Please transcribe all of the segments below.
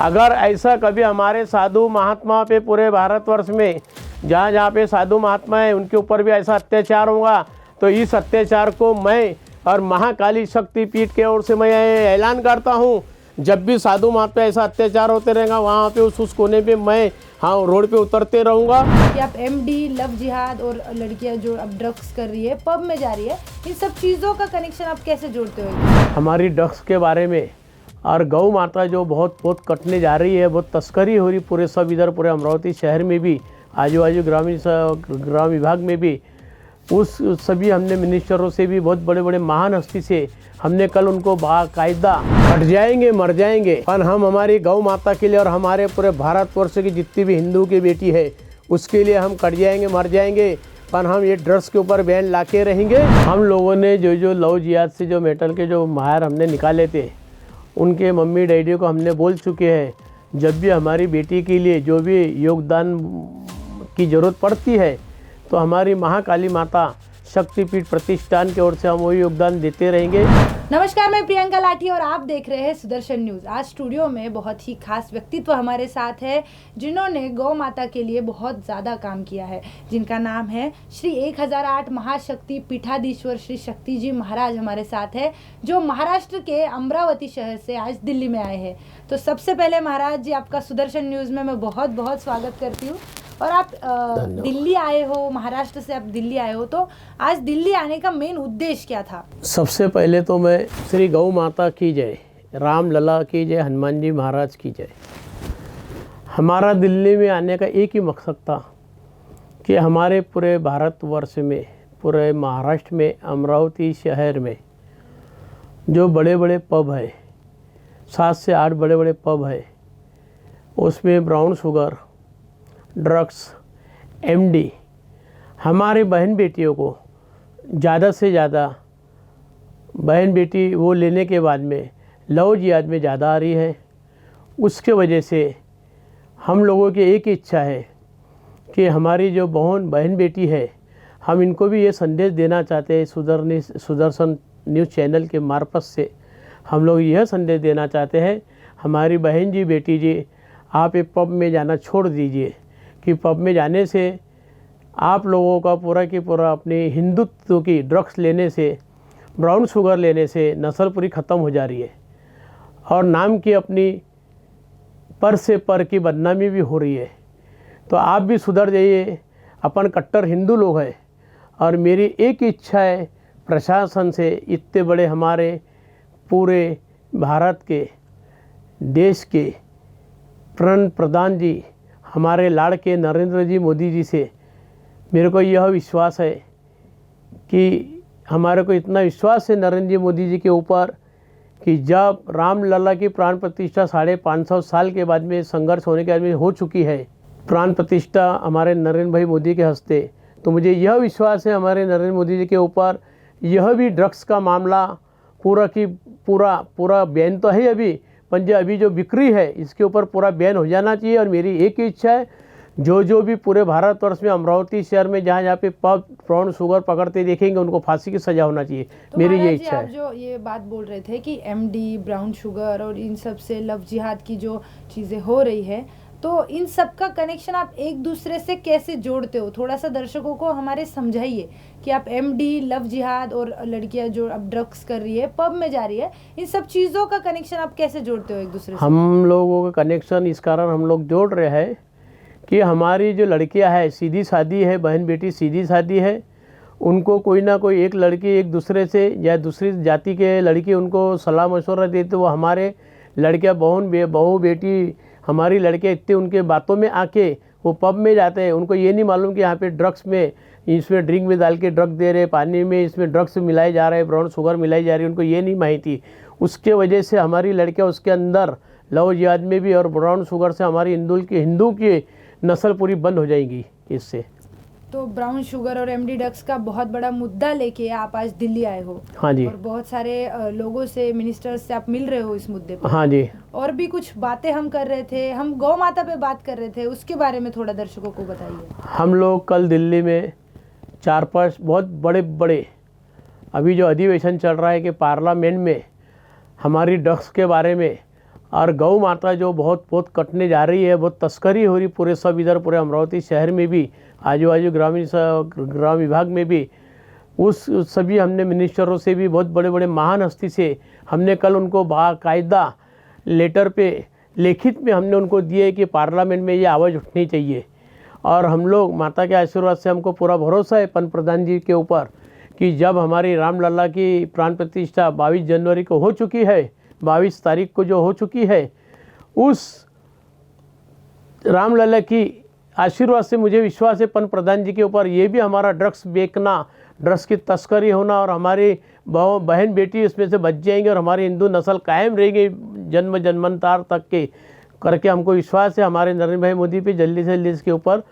अगर ऐसा कभी हमारे साधु महात्मा पे पूरे भारतवर्ष में जहाँ जहाँ पे साधु महात्मा है उनके ऊपर भी ऐसा अत्याचार होगा तो इस अत्याचार को मैं और महाकाली शक्ति पीठ के ओर से मैं ऐलान करता हूँ, जब भी साधु महात्मा ऐसा अत्याचार होते रहेगा वहाँ पे उस कोने पे मैं रोड पे उतरते रहूँगा। कि आप एमडी, लव जिहाद और लड़कियाँ जो अब ड्रग्स कर रही है, पब में जा रही है, इन सब चीज़ों का कनेक्शन आप कैसे जोड़ते हो? हमारी ड्रग्स के बारे में और गौ माता जो बहुत कटने जा रही है, बहुत तस्करी हो रही पूरे सब इधर पूरे अमरावती शहर में भी, आजू बाजू ग्राम विभाग में भी, उस सभी हमने मिनिस्टरों से भी बहुत बड़े बड़े महान हस्ती से हमने कल उनको बाकायदा हट जाएंगे मर जाएंगे, पर हम हमारी गौ माता के लिए और हमारे पूरे भारतवर्ष की जितनी भी हिंदू की बेटी है उसके लिए हम कट जाएंगे मर जाएंगे, पर हम ये ड्रग्स के ऊपर बैन ला के रहेंगे। हम लोगों ने जो लव जिहाद से जो मेटल के जो माहिर हमने निकाले थे उनके मम्मी डैडी को हमने बोल चुके हैं, जब भी हमारी बेटी के लिए जो भी योगदान की ज़रूरत पड़ती है तो हमारी महाकाली माता शक्तिपीठ प्रतिष्ठान की ओर से हम वही योगदान देते रहेंगे। नमस्कार, मैं प्रियंका लाठी और आप देख रहे हैं सुदर्शन न्यूज़। आज स्टूडियो में बहुत ही खास व्यक्तित्व हमारे साथ है जिन्होंने गौ माता के लिए बहुत ज़्यादा काम किया है, जिनका नाम है श्री 1008 महाशक्ति पीठाधीश्वर श्री शक्ति जी महाराज हमारे साथ है, जो महाराष्ट्र के अमरावती शहर से आज दिल्ली में आए हैं। तो सबसे पहले महाराज जी, आपका सुदर्शन न्यूज़ में मैं बहुत बहुत स्वागत करती हूँ। और आप दिल्ली आए हो, महाराष्ट्र से आप दिल्ली आए हो, तो आज दिल्ली आने का मेन उद्देश्य क्या था? सबसे पहले तो मैं श्री गौ माता की जय, राम लला की जय, हनुमान जी महाराज की जय। हमारा दिल्ली में आने का एक ही मकसद था कि हमारे पूरे भारतवर्ष में, पूरे महाराष्ट्र में, अमरावती शहर में जो बड़े बड़े पब है, 7 से 8 बड़े बड़े पब है, उसमें ब्राउन शुगर, ड्रग्स, एमडी, हमारे बहन बेटियों को ज़्यादा से ज़्यादा बहन बेटी वो लेने के बाद में लव जिहाद में ज़्यादा आ रही है। उसके वजह से हम लोगों की एक ही इच्छा है कि हमारी जो बहन बेटी है, हम इनको भी ये संदेश देना चाहते हैं, सुदर्शन न्यूज़ चैनल के मार्फत से हम लोग यह संदेश देना चाहते हैं, हमारी बहन जी, बेटी जी, आप एक पब में जाना छोड़ दीजिए कि पब में जाने से आप लोगों का पूरा की पूरा अपनी हिंदुत्व की ड्रग्स लेने से, ब्राउन शुगर लेने से नस्ल पूरी ख़त्म हो जा रही है और नाम की अपनी पर से पर की बदनामी भी हो रही है। तो आप भी सुधर जाइए, अपन कट्टर हिंदू लोग हैं और मेरी एक इच्छा है प्रशासन से, इतने बड़े हमारे पूरे भारत के देश के प्रधान जी, हमारे लाड़के नरेंद्र जी मोदी जी से मेरे को यह विश्वास है कि हमारे को इतना विश्वास है नरेंद्र जी मोदी जी के ऊपर कि जब राम लला की प्राण प्रतिष्ठा 550 साल के बाद में संघर्ष होने के बाद में हो चुकी है, प्राण प्रतिष्ठा हमारे नरेंद्र भाई मोदी के हस्ते, तो मुझे यह विश्वास है हमारे नरेंद्र मोदी जी के ऊपर यह भी ड्रग्स का मामला पूरा की पूरा बैन तो है अभी जो बिक्री है इसके ऊपर पूरा बैन हो जाना चाहिए। और मेरी एक ही इच्छा है, जो भी पूरे भारतवर्ष में अमरावती शहर में जहाँ पे पब ब्राउन शुगर पकड़ते देखेंगे उनको फांसी की सजा होना चाहिए। तो मेरी ये इच्छा है। आप जो ये बात बोल रहे थे कि एमडी, ब्राउन शुगर और इन सब से लव जिहाद की जो चीज़ें हो रही है, तो इन सब का कनेक्शन आप एक दूसरे से कैसे जोड़ते हो? थोड़ा सा दर्शकों को हमारे समझाइए कि आप एमडी, लव जिहाद और लड़कियां जो अब ड्रग्स कर रही है, पब में जा रही है, इन सब चीज़ों का कनेक्शन आप कैसे जोड़ते हो एक दूसरे से? हम लोगों का कनेक्शन इस कारण हम लोग जोड़ रहे हैं कि हमारी जो लड़कियां है, सीधी शादी है, बहन बेटी सीधी शादी है, उनको कोई ना कोई एक लड़की एक दूसरे से या दूसरी जाति के लड़की उनको सलाह मशवरा देते, तो वो हमारे लड़कियाँ बहू बेटी हमारी लड़कियाँ इतने उनके बातों में आके वो पब में जाते हैं। उनको ये नहीं मालूम कि यहाँ पे ड्रग्स में, इसमें ड्रिंक में डाल के ड्रग दे रहे, पानी में इसमें ड्रग्स मिलाए जा रहे हैं, ब्राउन शुगर मिलाई जा रही है, उनको ये नहीं माहिती। उसके वजह से हमारी लड़कियाँ उसके अंदर लव जिहाद में भी और ब्राउन शुगर से हमारी हिंदू की नस्ल पूरी बंद हो जाएगी इससे। तो ब्राउन शुगर और एमडी ड्रग्स का बहुत बड़ा मुद्दा लेके आप आज दिल्ली आए हो। हाँ जी। और बहुत सारे लोगों से, मिनिस्टर्स से आप मिल रहे हो इस मुद्दे पर। हाँ जी। और भी कुछ बातें हम कर रहे थे, हम गौ माता पे बात कर रहे थे, उसके बारे में थोड़ा दर्शकों को बताइए। हम लोग कल दिल्ली में 4-5 बहुत बड़े अभी जो अधिवेशन चल रहा है कि पार्लियामेंट में हमारी ड्रग्स के बारे में और गौ माता जो बहुत बहुत कटने जा रही है, बहुत तस्करी हो रही पूरे सब इधर पूरे अमरावती शहर में भी, आजू बाजू ग्राम विभाग में भी, उस सभी हमने मिनिस्टरों से भी, बहुत बड़े बड़े महान हस्ती से हमने कल उनको बाकायदा लेटर पे लिखित में हमने उनको दिए कि पार्लियामेंट में ये आवाज़ उठनी चाहिए। और हम लोग माता के आशीर्वाद से हमको पूरा भरोसा है पंत प्रधान जी के ऊपर कि जब हमारी रामलला की प्राण प्रतिष्ठा 22 जनवरी को हो चुकी है, 22 तारीख को जो हो चुकी है, उस रामलला की आशीर्वाद से मुझे विश्वास है पंत प्रधान जी के ऊपर, ये भी हमारा ड्रग्स बेचना, ड्रग्स की तस्करी होना और हमारी बहन बेटी इसमें से बच जाएंगे और हमारी हिंदू नस्ल कायम रहेगी जन्म जन्मांतर तक के करके हमको विश्वास है हमारे नरेंद्र भाई मोदी पे जल्दी से जल्दी इसके ऊपर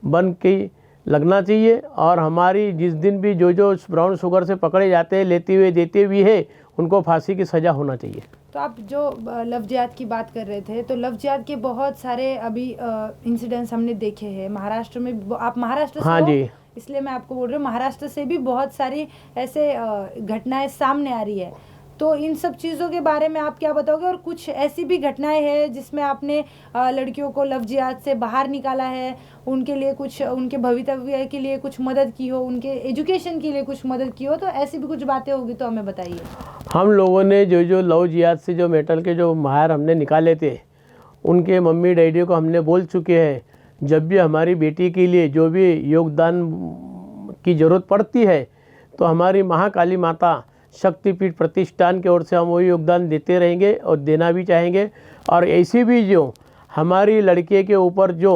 बन के लगना चाहिए। और हमारी जिस दिन भी जो ब्राउन शुगर से पकड़े जाते हैं, लेते हुए देते हुए है, उनको फांसी की सज़ा होना चाहिए। तो आप जो लव जिहाद की बात कर रहे थे, तो लव जिहाद के बहुत सारे अभी इंसिडेंट्स हमने देखे हैं महाराष्ट्र में। आप महाराष्ट्र से हाँ हो, जी, इसलिए मैं आपको बोल रही हूँ, महाराष्ट्र से भी बहुत सारी ऐसे घटनाएं सामने आ रही है। तो इन सब चीज़ों के बारे में आप क्या बताओगे? और कुछ ऐसी भी घटनाएं हैं जिसमें आपने लड़कियों को लव जिहाद से बाहर निकाला है, उनके लिए कुछ, उनके भवितव्य के लिए कुछ मदद की हो, उनके एजुकेशन के लिए कुछ मदद की हो, तो ऐसी भी कुछ बातें होगी तो हमें बताइए। हम लोगों ने जो लव जिहाद से जो मेटल के जो माहिर हमने निकाले थे, उनके मम्मी डैडी को हमने बोल चुके हैं, जब भी हमारी बेटी के लिए जो भी योगदान की ज़रूरत पड़ती है तो हमारी महाकाली माता शक्तिपीठ प्रतिष्ठान की ओर से हम वही योगदान देते रहेंगे और देना भी चाहेंगे। और ऐसी भी जो हमारी लड़कियों के ऊपर जो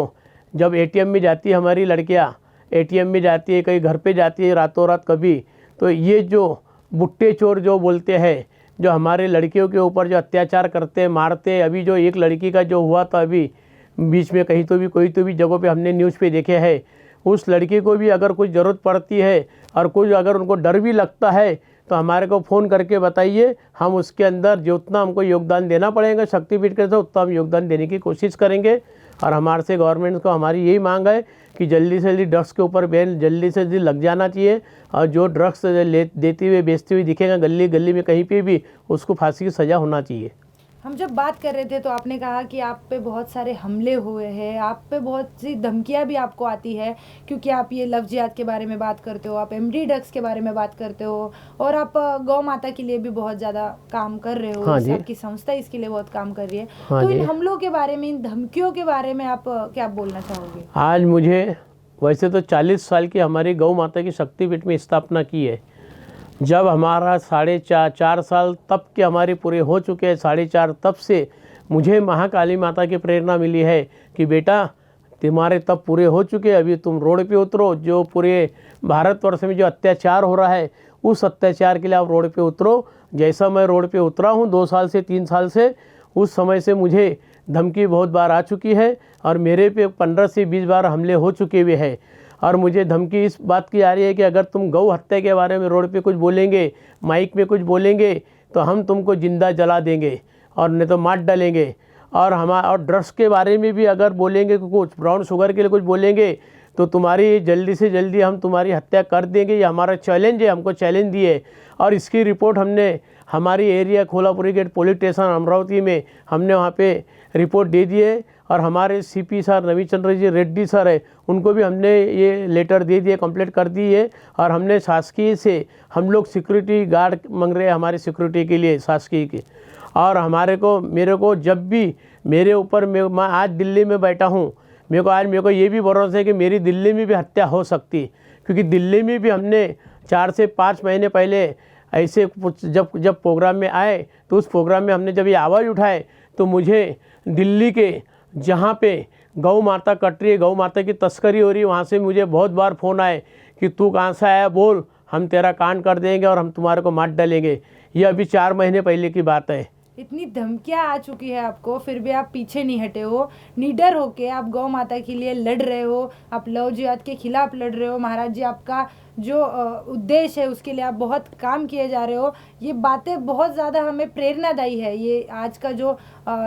जब एटीएम में जाती है, हमारी लड़कियां एटीएम में जाती है, कहीं घर पे जाती है रातों रात कभी, तो ये जो बुट्टे चोर जो बोलते हैं, जो हमारे लड़कियों के ऊपर जो अत्याचार करते हैं, मारते हैं, अभी जो एक लड़की का जो हुआ था अभी बीच में कहीं तो भी कोई तो भी जगह पे हमने न्यूज़ पे देखे हैं, उस लड़की को भी अगर कुछ ज़रूरत पड़ती है और कुछ अगर उनको डर भी लगता है तो हमारे को फ़ोन करके बताइए, हम उसके अंदर जितना हमको योगदान देना पड़ेगा शक्तिपीठ के तो उतना हम योगदान देने की कोशिश करेंगे। और हमारे से गवर्नमेंट को हमारी यही मांग है कि जल्दी से जल्दी ड्रग्स के ऊपर बैन जल्दी से जल्दी लग जाना चाहिए और जो ड्रग्स देती हुए बेचती हुई दिखेगा गली गली में कहीं पे भी, उसको फांसी की सज़ा होना चाहिए। हम जब बात कर रहे थे तो आपने कहा कि आप पे बहुत सारे हमले हुए हैं, आप पे बहुत सी धमकियां भी आपको आती है, क्योंकि आप ये लव जिहाद के बारे में बात करते हो, आप एमडी ड्रग्स के बारे में बात करते हो, और आप गौ माता के लिए भी बहुत ज़्यादा काम कर रहे हो। हाँ जी। आपकी संस्था इसके लिए बहुत काम कर रही है। हाँ तो जी। इन हमलों के बारे में, इन धमकियों के बारे में आप क्या बोलना चाहोगे? आज मुझे वैसे तो 40 साल की हमारी गौ माता की शक्तिपीठ में स्थापना की है। जब हमारा 4.5 साल तब के हमारे पूरे हो चुके हैं, 4.5 तब से मुझे महाकाली माता की प्रेरणा मिली है कि बेटा तुम्हारे तब पूरे हो चुके, अभी तुम रोड पे उतरो। जो पूरे भारतवर्ष में जो अत्याचार हो रहा है उस अत्याचार के लिए आप रोड पे उतरो। जैसा मैं रोड पे उतरा हूँ 2 साल से 3 साल से, उस समय से मुझे धमकी बहुत बार आ चुकी है और मेरे पे 15 से 20 बार हमले हो चुके हुए हैं। और मुझे धमकी इस बात की आ रही है कि अगर तुम गौ हत्या के बारे में रोड पे कुछ बोलेंगे, माइक में कुछ बोलेंगे, तो हम तुमको जिंदा जला देंगे और नहीं तो मार डालेंगे। और ड्रग्स के बारे में भी अगर बोलेंगे, कुछ ब्राउन शुगर के लिए कुछ बोलेंगे, तो तुम्हारी जल्दी से जल्दी हम तुम्हारी हत्या कर देंगे। ये हमारा चैलेंज है, हमको चैलेंज दिए। और इसकी रिपोर्ट हमने हमारी area Kholapuri gate police station Amravati में हमने वहाँ पे रिपोर्ट दे दी है। और हमारे सीपी सर रविचंद्र जी रेड्डी सर है, उनको भी हमने ये लेटर दे दिए, कंप्लीट कर दी है। और हमने शासकीय से हम लोग सिक्योरिटी गार्ड मांग रहे हैं हमारी सिक्योरिटी के लिए शासकीय की। और मेरे को जब भी मेरे ऊपर मैं आज दिल्ली में बैठा हूँ, मेरे को ये भी भरोसा है कि मेरी दिल्ली में भी हत्या हो सकती, क्योंकि दिल्ली में भी हमने 4 से 5 महीने पहले ऐसे जब प्रोग्राम में आए, तो उस प्रोग्राम में हमने जब ये आवाज़ उठाए तो मुझे दिल्ली के जहाँ पे गौ माता कट रही है, गौ माता की तस्करी हो रही है, वहाँ से मुझे बहुत बार फ़ोन आए कि तू कहाँ से आया, बोल, हम तेरा कांड कर देंगे और हम तुम्हारे को मार डालेंगे। ये अभी 4 महीने पहले की बात है। इतनी धमकियां आ चुकी है आपको, फिर भी आप पीछे नहीं हटे हो, निडर होके आप गौ माता के लिए लड़ रहे हो, आप लव जिहाद के खिलाफ लड़ रहे हो। महाराज जी, आपका जो उद्देश्य है उसके लिए आप बहुत काम किए जा रहे हो। ये बातें बहुत ज़्यादा हमें प्रेरणादायी है। ये आज का जो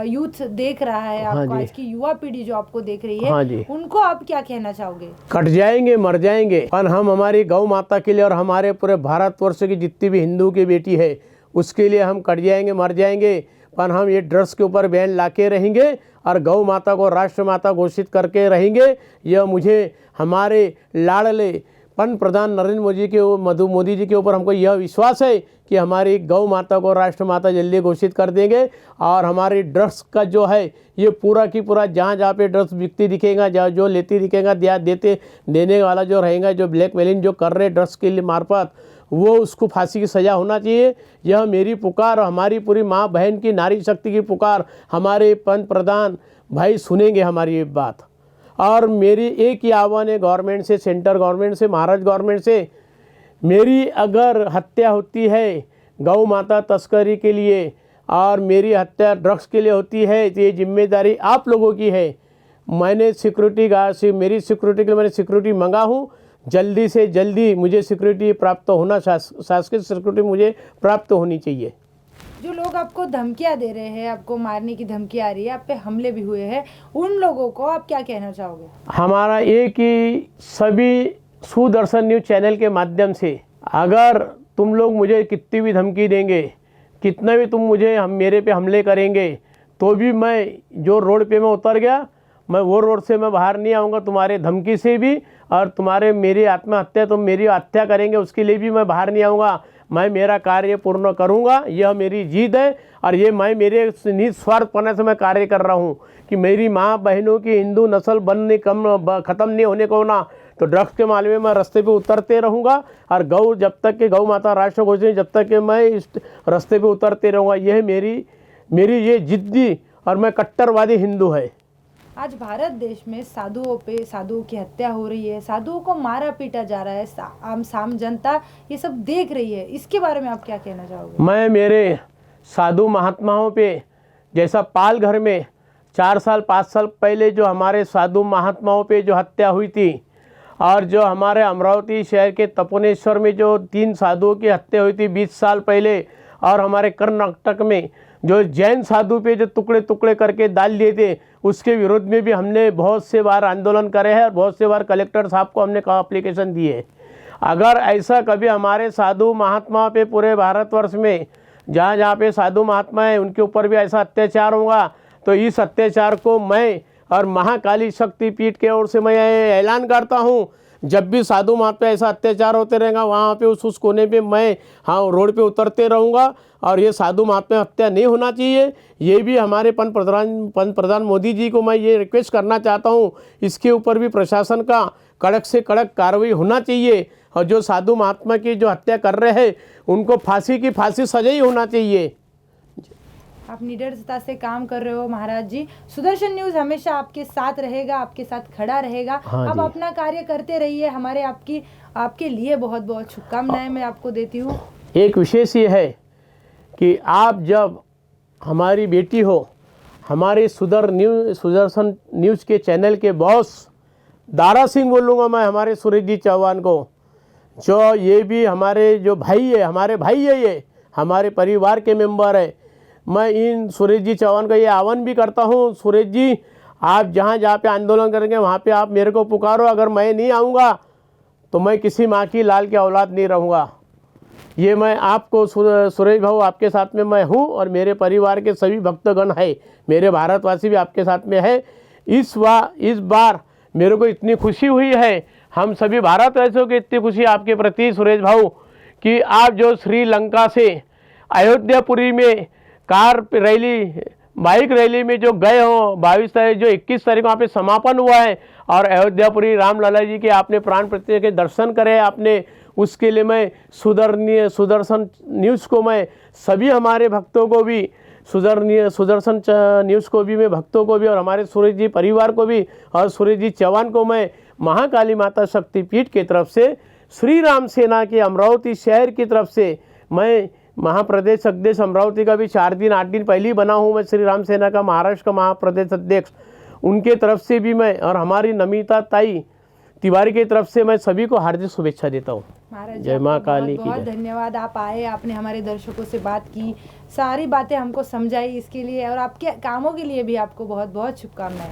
यूथ देख रहा है आपको, आज की युवा पीढ़ी जो आपको देख रही है, हाँ जी, उनको आप क्या कहना चाहोगे? कट जाएंगे, मर जाएंगे, पर हम हमारी गौ माता के लिए और हमारे पूरे भारतवर्ष की जितनी भी हिंदू की बेटी है उसके लिए हम कट जाएंगे, मर जाएंगे, पर हम ये ड्रग्स के ऊपर बैन लाके रहेंगे और गौ माता को राष्ट्र माता घोषित करके रहेंगे। यह मुझे हमारे लाडले प्रधान नरेंद्र मोदी जी के ऊपर हमको यह विश्वास है कि हमारी गौ माता को राष्ट्र माता जल्दी घोषित कर देंगे। और हमारी ड्रग्स का जो है ये पूरा की पूरा जहाँ पे ड्रग्स बिकती दिखेगा, जहाँ जो लेती दिखेगा, देने वाला जो रहेगा, जो ब्लैक मेलिंग जो कर रहे ड्रग्स के लिए मार्फत, वो उसको फांसी की सज़ा होना चाहिए। यह मेरी पुकार और हमारी पूरी माँ बहन की नारी शक्ति की पुकार हमारे प्रधान भाई सुनेंगे हमारी ये बात। और मेरी एक ही आह्वान है गवर्नमेंट से, सेंटर गवर्नमेंट से, महाराष्ट्र गवर्नमेंट से, मेरी अगर हत्या होती है गौ माता तस्करी के लिए और मेरी हत्या ड्रग्स के लिए होती है तो ये जिम्मेदारी आप लोगों की है। मैंने सिक्योरिटी गार्ड से, मेरी सिक्योरिटी के लिए मैंने सिक्योरिटी मंगा हूँ, जल्दी से जल्दी मुझे सिक्योरिटी प्राप्त होना, शासकीय सिक्योरिटी मुझे प्राप्त होनी चाहिए। जो लोग आपको धमकियां दे रहे हैं, आपको मारने की धमकी आ रही है, आप पे हमले भी हुए हैं, उन लोगों को आप क्या कहना चाहोगे? हमारा एक ही सभी सुदर्शन न्यूज़ चैनल के माध्यम से, अगर तुम लोग मुझे कितनी भी धमकी देंगे, कितना भी तुम मेरे पे हमले करेंगे, तो भी मैं जो रोड पे मैं उतर गया, मैं वो रोड से मैं बाहर नहीं आऊँगा। तुम्हारे धमकी से भी और तुम्हारे मेरी आत्महत्या, तुम मेरी हत्या करेंगे उसके लिए भी मैं बाहर नहीं आऊँगा। मैं मेरा कार्य पूर्ण करूँगा, यह मेरी जीत है। और ये मैं मेरे निस्वार्थपना से मैं कार्य कर रहा हूँ कि मेरी माँ बहनों की हिंदू नस्ल ख़त्म नहीं होने को ना, तो ड्रग्स के मामले में मैं रास्ते पे उतरते रहूँगा। और जब तक कि गौ माता राष्ट्र घोषित, जब तक कि मैं इस रास्ते पे उतरते रहूँगा। यह मेरी ये जिद्दी और मैं कट्टरवादी हिंदू है। आज भारत देश में साधुओं की हत्या हो रही है, साधुओं को मारा पीटा जा रहा है, आम जनता ये सब देख रही है, इसके बारे में आप क्या कहना चाहोगे? मैं मेरे साधु महात्माओं पे, जैसा पालघर में 4 साल 5 साल पहले जो हमारे साधु महात्माओं पे जो हत्या हुई थी, और जो हमारे अमरावती शहर के तपोनेश्वर में जो 3 साधुओं की हत्या हुई थी 20 साल पहले, और हमारे कर्नाटक में जो जैन साधु पे जो टुकड़े टुकड़े करके डाल दिए थे, उसके विरोध में भी हमने बहुत से बार आंदोलन करे हैं और बहुत से बार कलेक्टर साहब को हमने एप्लीकेशन दिए। अगर ऐसा कभी हमारे साधु महात्मा पे पूरे भारतवर्ष में जहाँ जहाँ पे साधु महात्मा है उनके ऊपर भी ऐसा अत्याचार होगा, तो इस अत्याचार को मैं और महाकाली शक्तिपीठ के ओर से मैं ऐलान करता हूँ, जब भी साधु महात्मा ऐसा अत्याचार होते रहेगा वहाँ पे उस कोने पे मैं रोड पे उतरते रहूँगा। और ये साधु महात्मा हत्या नहीं होना चाहिए। ये भी हमारे प्रधान मोदी जी को मैं ये रिक्वेस्ट करना चाहता हूँ, इसके ऊपर भी प्रशासन का कड़क से कड़क कार्रवाई होना चाहिए। और जो साधु महात्मा की जो हत्या कर रहे हैं उनको फांसी की सजा ही होना चाहिए। आप निडरता से काम कर रहे हो महाराज जी। सुदर्शन न्यूज़ हमेशा आपके साथ रहेगा, आपके साथ खड़ा रहेगा। हाँ आप जी। अपना कार्य करते रहिए। हमारे आपके लिए बहुत बहुत शुभकामनाएं मैं आपको देती हूँ। एक विशेष ये है कि आप जब हमारी बेटी हो, हमारे सुदर्शन न्यूज़ के चैनल के बॉस दारा सिंह बोलूँगा मैं, हमारे सुरेश जी चौहान को, जो ये भी हमारे जो भाई है, हमारे भाई है, ये हमारे परिवार के मेंबर है। मैं इन सुरेश जी चौहान का ये आह्वान भी करता हूँ, सुरेश जी आप जहाँ पे आंदोलन करेंगे वहाँ पे आप मेरे को पुकारो। अगर मैं नहीं आऊँगा तो मैं किसी माँ की लाल की औलाद नहीं रहूँगा। ये मैं आपको सुरेश भाऊ आपके साथ में मैं हूँ और मेरे परिवार के सभी भक्तगण है, मेरे भारतवासी भी आपके साथ में है। इस बार मेरे को इतनी खुशी हुई है, हम सभी भारतवासियों की इतनी खुशी आपके प्रति सुरेश भाऊ कि आप जो श्रीलंका से अयोध्यापुरी में कार रैली, बाइक रैली में जो गए हो 22 तारीख, जो 21 तारीख को वहाँ पे समापन हुआ है, और अयोध्यापुरी रामलला जी के आपने प्राण प्रतिष्ठा के दर्शन करे आपने, उसके लिए मैं सुदर्शन न्यूज़ को मैं सभी हमारे भक्तों को भी, सुदर्शन न्यूज़ को भी, मैं भक्तों को भी और हमारे सुरेश जी परिवार को भी और सुरेश जी चौहान को मैं महाकाली माता शक्तिपीठ की तरफ से, श्री राम सेना के अमरावती शहर की तरफ से, मैं महाप्रदेश अध्यक्ष अमरावती का भी 4 दिन 8 दिन पहले ही बना हूँ मैं, श्री राम सेना का महाराष्ट्र का महाप्रदेश अध्यक्ष, उनके तरफ से भी मैं और हमारी नमिता ताई तिवारी की तरफ से मैं सभी को हार्दिक शुभेच्छा देता हूँ। जय माँ काली की। बहुत धन्यवाद, आप आए, आपने हमारे दर्शकों से बात की, सारी बातें हमको समझाई, इसके लिए और आपके कामों के लिए भी आपको बहुत बहुत शुभकामनाएं।